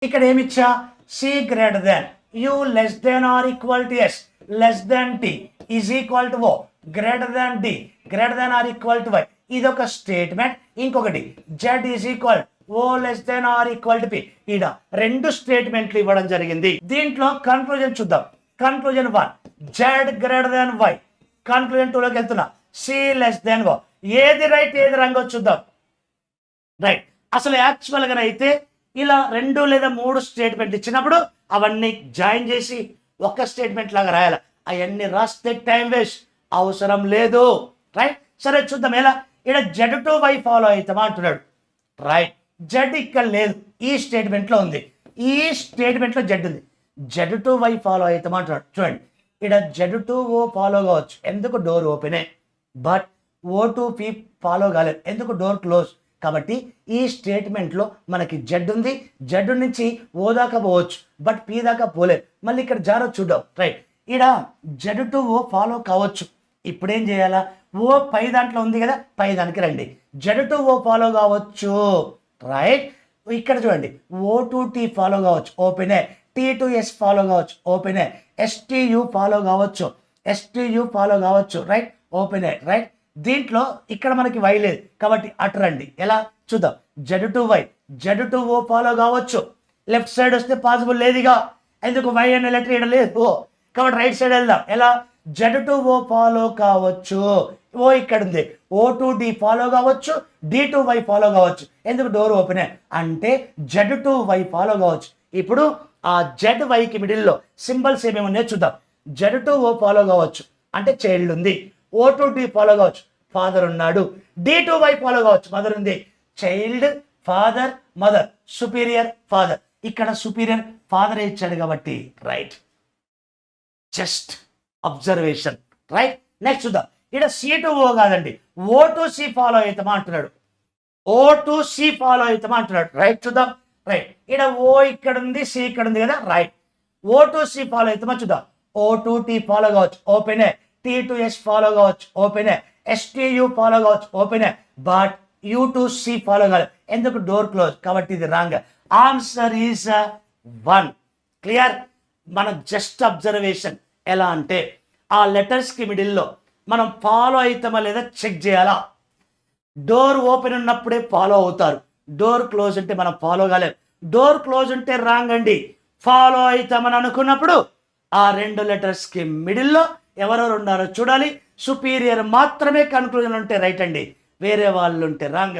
ఇక్కడ ఏమిచ్చా C greater than U less than or equal to S less than T is equal to O greater than D greater than or equal to Y ఇది ఒక statement. ఇంకొకటి Z is equal O less than or equal to P. ఈడ రెండు స్టేట్మెంట్లు ఇవ్వడం జరిగింది. దీంట్లో conclusion చూద్దాం. Conclusion 1 Z greater than Y. Conclusion 2లోకి వెళ్తున్నా సి లెస్ దాన్ ఓ. ఏది రైట్ ఏది రాంగో చూద్దాం. రైట్. అసలు యాక్చువల్గా అయితే ఇలా 2 లేదా 3 స్టేట్మెంట్ ఇచ్చినప్పుడు అవన్నీ జాయిన్ చేసి ఒక స్టేట్మెంట్ లాగా రాయాలి. అవన్నీ రాస్తే టైం వేస్ట్, అవసరం లేదు. రైట్. సరే చూద్దాం ఎలా. ఇక్కడ జెడ్ టు వై ఫాలో అవుతామా అంటున్నాడు. రైట్. జెడ్ ఇక్కడ లేదు, ఈ స్టేట్మెంట్లో ఉంది. ఈ స్టేట్మెంట్లో జెడ్ ఉంది. జెడ్ టు వై ఫాలో అవుతామా అంటున్నాడు. చూడండి ఇక్కడ జెడ్ టు ఓ ఫాలో కావచ్చు, ఎందుకు డోర్ ఓపెనే. But O to P follow కాలేదు, ఎందుకు డోర్ క్లోజ్. కాబట్టి ఈ స్టేట్మెంట్లో మనకి జెడ్ ఉంది. జెడ్ నుంచి ఓ దాకా పోవచ్చు, బట్ పి దాకా పోలేదు. మళ్ళీ ఇక్కడ జారో చూద్దాం. రైట్. ఇక్కడ జెడ్ టు ఓ ఫాలో కావచ్చు. ఇప్పుడు ఏం చేయాలా, ఓ పై దాంట్లో ఉంది కదా, పై దానికి రండి. జెడ్ టు ఓ ఫాలో కావచ్చు. రైట్. ఇక్కడ చూడండి ఓ టు టీ ఫాలో కావచ్చు, ఓపెనే. టీ టు ఎస్ ఫాలో కావచ్చు, ఓపెనే. ఎస్టీయు ఫాలో కావచ్చు, ఎస్టీయు ఫాలో కావచ్చు. రైట్. ఓపెనే. రైట్. దీంట్లో ఇక్కడ మనకి వై లేదు కాబట్టి అటు రండి. ఎలా చూద్దాం. Z to Y Z to O follow కావచ్చు. లెఫ్ట్ సైడ్ వస్తే పాసిబుల్ లేదుగా, ఎందుకు వై అనే లెటర్ ఇక్కడ లేదు ఓ, కాబట్టి రైట్ సైడ్ వెళ్దాం. ఎలా జెడ్ టు ఓ ఫాలో కావచ్చు, ఓ ఇక్కడ ఉంది. ఓ టు డి ఫాలో కావచ్చు, డి టు వై ఫాలో కావచ్చు, ఎందుకు డోర్ ఓపెనే. అంటే జెడ్ టు వై ఫాలో కావచ్చు. ఇప్పుడు ఆ జెడ్ వైకి మిడిల్లో సింబల్స్ ఏమేమి ఉన్నాయో చూద్దాం. జెడ్ టు ఓ ఫాలో కావచ్చు అంటే చైల్డ్ ఉంది. ఓ టు డి ఫాలో కావచ్చు, ఫాదర్ ఉన్నాడు. డి టు వై ఫాలో కావచ్చు, మదర్ ఉంది. Child, father, mother, superior, father. ఇక్కడ సుపీరియర్ ఫాదర్ ఇచ్చాడు కాబట్టి right. Just observation. Right. Next చూద్దాం. ఇక్కడ సి టు ఓ కాదండి, ఓ టు సి ఫాలో అవుతామా అంటున్నాడు. ఓ టు సి ఫాలో అవుతామా అంటున్నాడు. రైట్. చూద్దాం. రైట్. ఇక్కడ ఓ ఇక్కడ ఉంది, సి ఇక్కడ ఉంది కదా. Right. O to C follow అవుతామా చూద్దాం. ఓ టు టీ ఫాలో కావచ్చు, ఓపెనే. టీ టు ఎస్ ఫాలో కావచ్చు, ఓపెనే. ఎస్టీయు ఫాలో కావచ్చు, ఓపెనే. But U to C follow కాలేదు, ఎందుకు డోర్ క్లోజ్. కాబట్టి ఇది రాంగ్. Answer is 1. క్లియర్. మన జస్ట్ అబ్జర్వేషన్. ఎలా అంటే ఆ లెటర్స్కి మిడిల్లో మనం ఫాలో అవుతామా లేదా చెక్ చేయాలా. డోర్ ఓపెన్ ఉన్నప్పుడే ఫాలో అవుతారు, డోర్ క్లోజ్ ఉంటే మనం ఫాలో కాలేం. డోర్ క్లోజ్ ఉంటే రాంగ్ అండి. ఫాలో అవుతామని అనుకున్నప్పుడు ఆ 2 లెటర్స్కి మిడిల్లో ఎవరెవరు ఉన్నారో చూడాలి. సుపీరియర్ మాత్రమే కన్క్లూజన్ ఉంటే రైట్ అండి, వేరే వాళ్ళు ఉంటే రాంగ్.